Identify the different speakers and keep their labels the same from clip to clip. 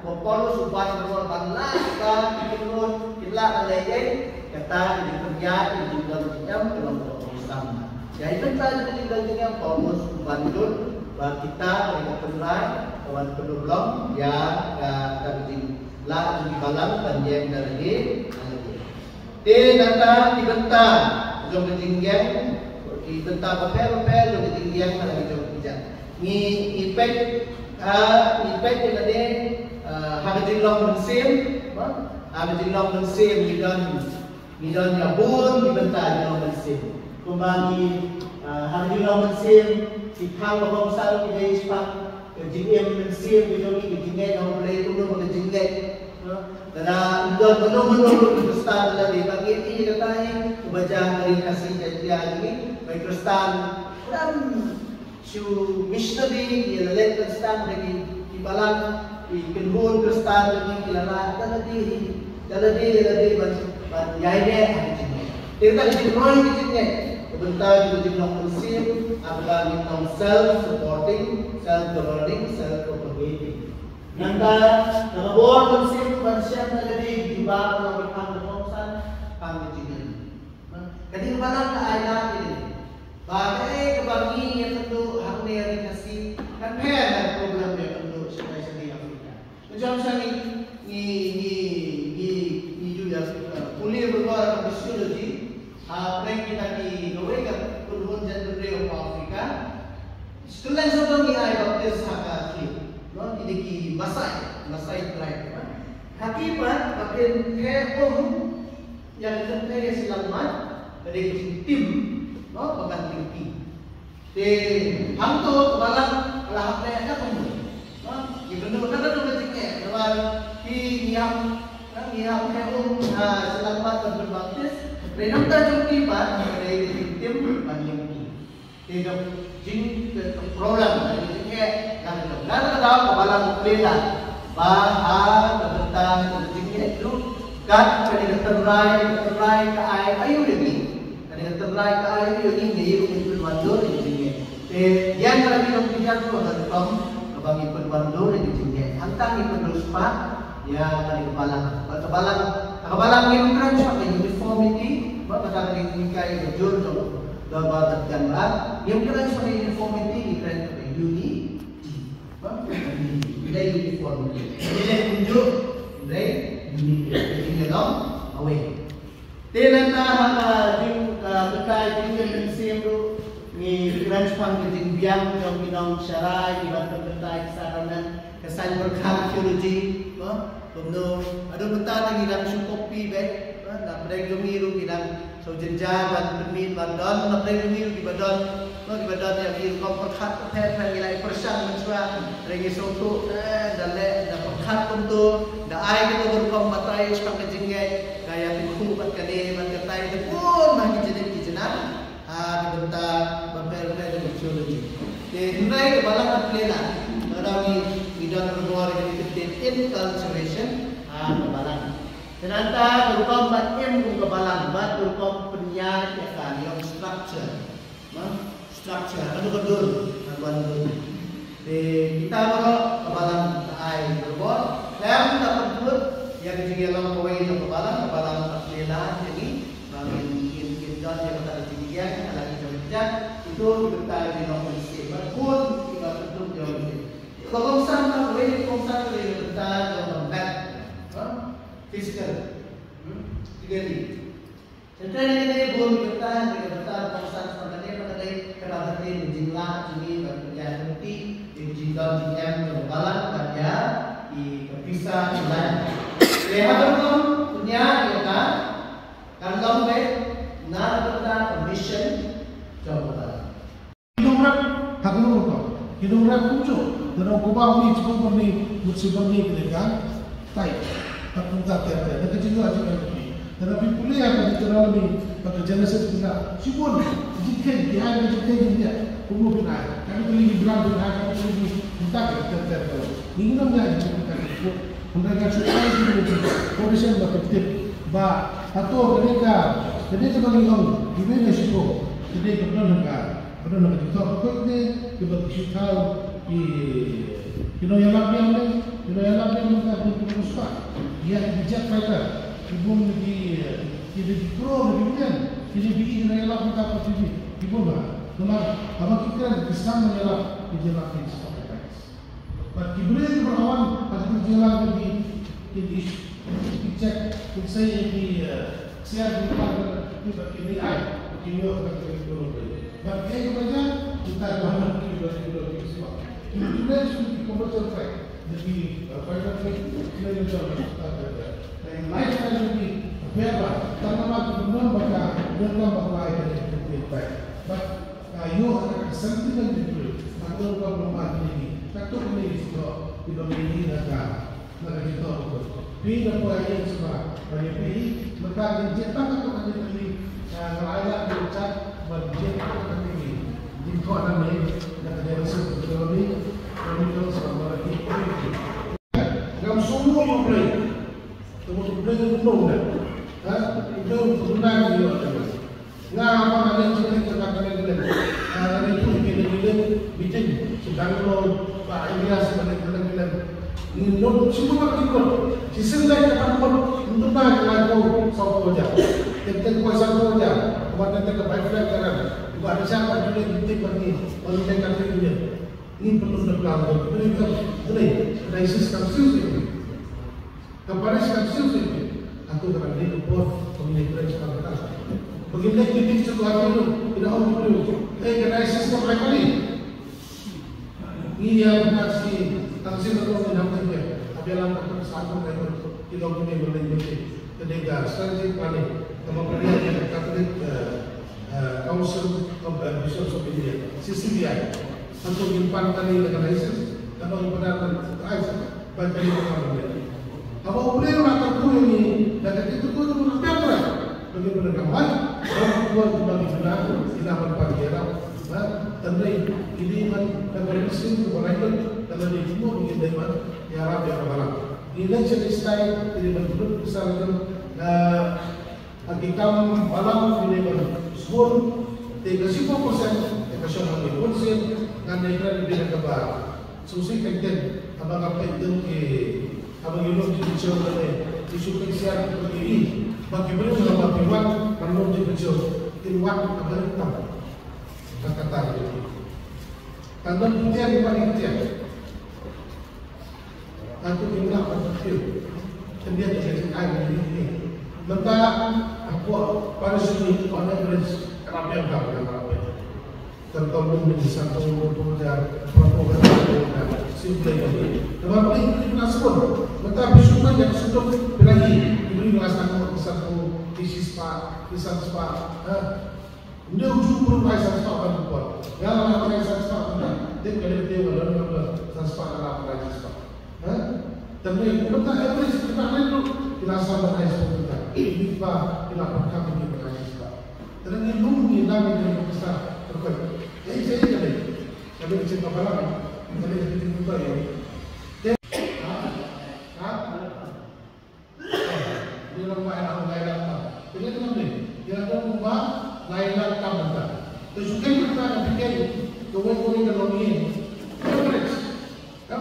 Speaker 1: Paulus ubat berbuat banlah kita ikut kita lagi kata di kerja di juga macam dalam bersama. Ya itu saja tinggal Paulus bantu kita mereka penilai kawan penolong yang terjadi lah di balang panjang dari data dibentang jom ketinggian dibentang papel jom ketinggian lagi jom bijak ni ipek ini harga long musim midon yabun dibentang long musim kembali harga long musim Sipang babang sal kita ispak kejingem musim midon kejingem orang boleh tunggu kejingem dan benar-benar Kristen lagi bagi ini katanya kebaca dari kasih janjian ini baik Kristen dan su missionary yang lain Kristen lagi di balang di kenhun Kristen lagi kilala daladi ban yaine kita di roy kitnya kebentar di dalam musim adalah dalam self supporting self governing self propagating Nanda nabor musim manusia menjadi jubah melakukan perkongsan panggilan. Kadang kadang ayat ini, bagai kebagi yang tentu haknya yang dikasih kan ada program yang tentu spesial di Afrika. Macam misalnya ni juga kuliah berbuat fisiologi, apa yang kita di Norwegia perluan jadwal dari Afrika. Setelah sebelum ni ayat tersahkan ini masai terakhir. Hakikat bagian keom yang terkait selamat dari tim, bagian tinggi. Di hantu balang alah apa yang kamu? Di bentuk kata tu betul Kalau niam keom selamat berbaktis. Renam tajam kibat dari tim bagian tinggi. Tidak jing problem yang dalam kepala muklela bahar tentang jingnya itu kan ketika terrai ke air ayu lagi ketika terrai ke air ayu ini itu mandur di jingnya yang lagi kemudian tu akan bagi penwandur di jingnya hantang itu terus pak ya dari kepala yang sampai uniformity maka dari kai bejur dapat gambar yang kira sebagai uniformity di keren uni nilai uniformity nilai tunjuk nilai unity dalam away telanta jing berkait dengan musim tu ni keren pang jing biang jom binong syarai di bawah berkait saranan kesan berkah teologi Pemno ada bentar lagi dalam sukopi baik nak berdaya gemiru bilang so jenjang dan permit bandon nak berdaya gemiru di badan yang biru kau perkat perkat nilai persan mencua lagi soto dan perkat tentu dah air kita berkom batai sekarang kejenggai gaya tuku bat kade bat katai itu pun masih jadi kijenan di bentar berpel-pel dan teologi nilai kebalang atlela Narawi bidang berbuat inculturation kebalang. Ternyata berupa batin kebalang, bat berupa penyiar yang structure, ada kedul, kita berok kebalang air berbuat. Yang dapat buat yang dijalan kawai kebalang atlela jadi bagi kita yang ada tinggian, lagi jauh itu kita di nomor sini. Pun kita betul jauh. Kalau sama boleh kongsan boleh bentar dalam tempat fisikal, tiga ni. Setelah ini boleh bentar kongsan sebenarnya mengenai kerana ini jumlah ini berkerja nanti jumlah yang berbalan pada di perpisah bulan. Lihat dulu punya kita kalau baik nak bentar permission coba.
Speaker 2: Hidungrat hakulu kau, hidungrat muncul. Dan aku bawa ni cepat ni musibah ni kan, tay, tak punca tiada. Dan kecil aja kan ni. Dan api pulih aku dikenal ni pada jenis kita. Sibun, jika dia ada jika dia, kamu benar. Kami beli bilang benar, kami beli minta kita. Ini namanya kita itu. Mereka suka itu. Komisen berketip, bah atau mereka, jadi sebagai orang, gimana sih kok? Jadi kebetulan kita kita ni kita tahu Kinoyalap yang menguspa. Dia bijak fighter. Ibu di pro lebih kan. Ini kinoyalap kita apa sih? Ibu lah. Teman, apa kita bisa menyalap di jalan ini seperti guys. But kibulin berawan atau jalan di cek saya di share di ini video but kayak saja kita bangun video semua. Kemudian sudah commercial fight, jadi fighter fight kita juga yang lain sekali lagi berapa tanpa kemudian bakal dari fight. But you akan sentimen itu atau problem ini, takut ini sudah ini naga kita. Bila punya semua banyak ini, maka dicetak atau ini nelayan diucap berjetak atau ini di kota ini dan dari situ lebih kalau sama lagi dalam semua yang play itu benar itu benar dia nggak apa yang sudah dikatakan itu kita bikin sedang lo Pak Ilyas bilang Nino semua ikut. Sisendai kita pun untuk nak lagu satu aja. Kita kuasa satu aja. Kemudian kita baiklah kerana juga ada siapa juga yang pergi kalau mereka kerja. Ini perlu dilakukan. Ini krisis kapsul ini. Kepada kapsul ini, aku akan ini report komunikasi sekarang. Begini kita sesuatu itu tidak perlu. Krisis apa kali? Ini yang kasih betul mendapat dia. Tapi dalam satu kali kita punya berlebih. Ketika strategi planning, kemudian yang Catholic Council of Bishops of India (CCBI) untuk menyimpan legalisis dan membenarkan bagi orang. Apa boleh orang tertentu ini dan itu pun berapa? Bagi penegakkan, orang keluar bagi benar tidak berpakaian. Tandai ini negara Muslim berlaku dalam semua bagian dewan yang Arab yang Arab. Election style ini betul misalnya hakikam malam ini sebut 30% ekosistem ini konsen dan negara lebih kabar. Susi kenten abang apa itu abang itu dicuri oleh isu kesian ini. Bagi mereka yang berpiwan perlu dicuri tiwak abang hitam. Kata itu. Tanda putih di paling kecil. Aku tinggal pada kecil. Kemudian jadi air ini. Maka aku pada sini pada beres kerapnya enggak. Tertolong di satu program simple ini. Tetapi ini nasib. Tetapi semua yang sudah berlagi diberi melaksanakan satu isispa. Dia ujung berubah sanspah kan buat. Yang orang sanspah benar. Dia kalau dia orang sanspah adalah orang sanspah. Tapi kita average kita itu kita sama dengan sanspah. Kita lakukan begini dengan sanspah. Dan ini mungkin lagi yang besar terkait. Jadi kalau kita berapa? Kita lihat kita ini. Dia orang lain apa? Jadi tu ni. Dia ada rumah lain-lain kamu tak. Terus kita fikir kau ini kalau ni average, kan?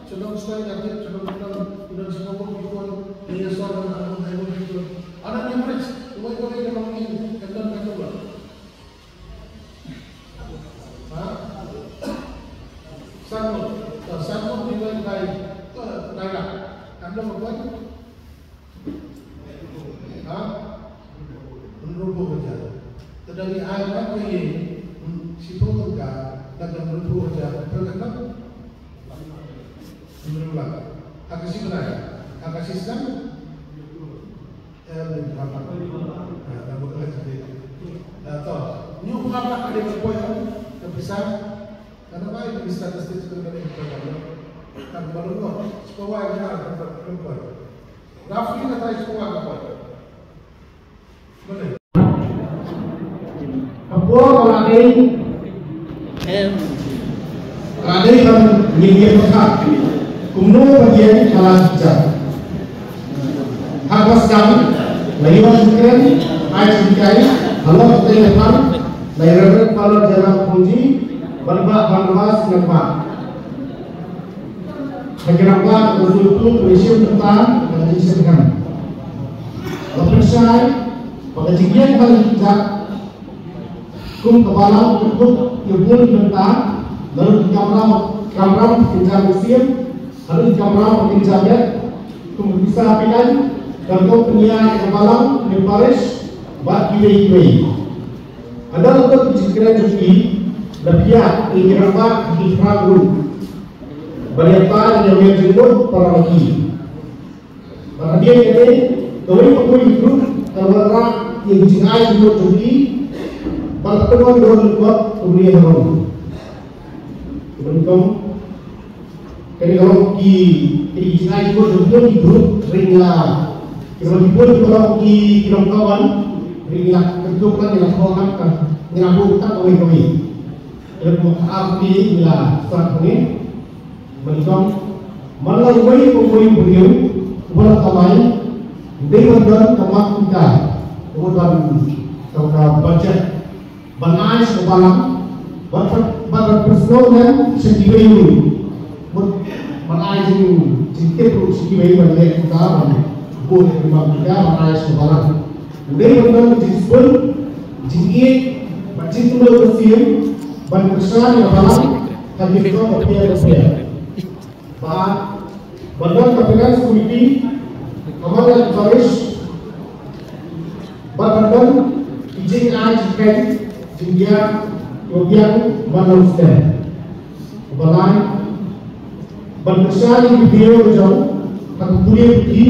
Speaker 2: Sudah sekali lagi sudah semua people ni soalan aku ada people. Ada average. Kau ini kalau ni kata apa? Satu dengan lain lah. Anda buat? Menubuh saja. Tetapi ayat ini siapa dan menubuh saja. Berkenaan berulang. Agak sih benar. Agak sistem. Berapa? Dah bukan lagi. Tahu. Ni apa ada berpoin terbesar. Karena baik di statistik terkait dengan kan baru sekolah yang ada berpoin. Rafi kata sekolah apa? Boleh. Apa kalau ada yang ingin berhak, kumno bagian kelas jam. Habis jam, lewat sekian, ayat sekian, halau kita lepas, lewat kalau jalan kunci, berbak banwas lepas. Hagirapat betul-betul berisi tentang menjelaskan. Lapisan pengajian paling tidak kum kepala untuk ibu tentang lalu kamera kerja museum lalu kamera kerja bed kum bisa pilihan dan kum punya kepala di Paris buat kiri ada untuk dikira jadi lebihan ingirapat di Frankfurt banyak yang menjemput para lagi. Maka dia ini kawin grup terwarna yang jingai jemput jadi pertemuan dengan buat kemudian orang. Kemudian kalau di jingai jemput jadi di grup ringlah. Kemudian kalau di kawan ringlah kedudukan yang kawan kan nyambung tak kawin. Kalau arti bila start ini Menikam melalui pemulih beliau berkamai dengan kemak kita kemudian kita baca banai sebalang barat personal sendiri ini banai jengkit sendiri balik kita boleh memang kita banai sebalang dengan disebut jengkit macam tu bersih ban besar yang balang kami kita berpihak Badan Kabinet Komiti Amalan Paris Badan izin ajikan Jindia Yogian Manusia Balai Bandesar yang video jauh Kami boleh pergi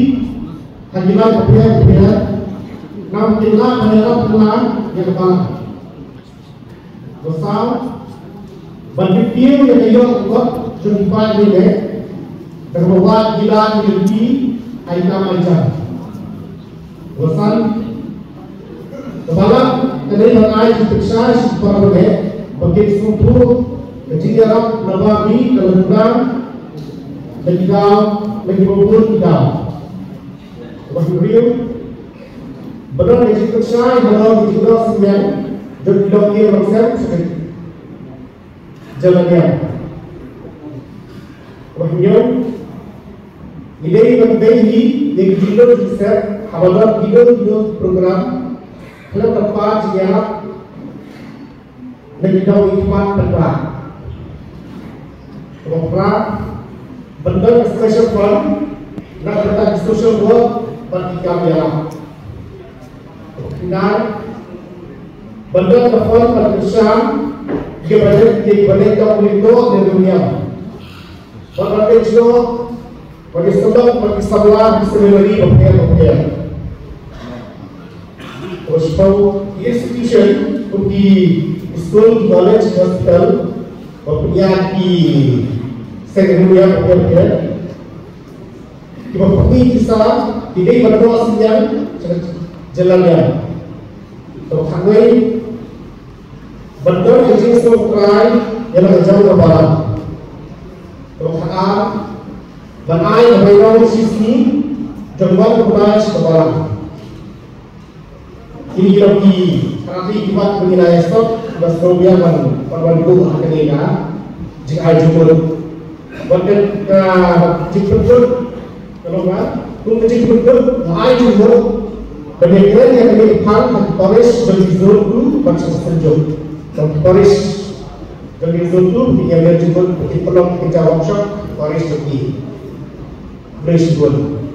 Speaker 2: Kajilan Kabinet Nam Tila Menera Pelan yang kepala Besar Bandit yang ayat buat Jumpa ini terbawa gila di aikam aja. Wasan kepala tadi mengenai diperiksa seperti bagi struktur kejiran nabawi kelengkap legal lagi berburu tidak. Kemudian benar diperiksa benar dijual sembilan dan dilogir maksud seperti jalannya. Kemudian Ilai mengenai yang video bisa hawalat video program kalau tempat siap menjadi ikmat tempat program benda special fund nak bertanya social work bagi kami dan benda telepon berusaha dia balik kau itu di dunia bagaimana itu bagi sebab bagi sebelah bisa lagi berpihak. Terus tahu institution di school college hospital berpihak di sekretariat berpihak. Kita pergi kisah tidak berdua senyap jalannya. Terus kami berdua kerja sokrai yang jauh ke barat. Terus Banai berlalu sisi jembatan kepada sekolah. Ini lagi nanti kita menilai stok dan program perbantu akademika jika jumlah. Bahkan jika betul kalau nggak, tunggu jika betul, ai jumlah. Bagaimana yang dilakukan Paris dan Zulu macam sejauh. Dan Paris dan Zulu yang berjumlah di peluang kerja workshop Paris lagi. Praise God.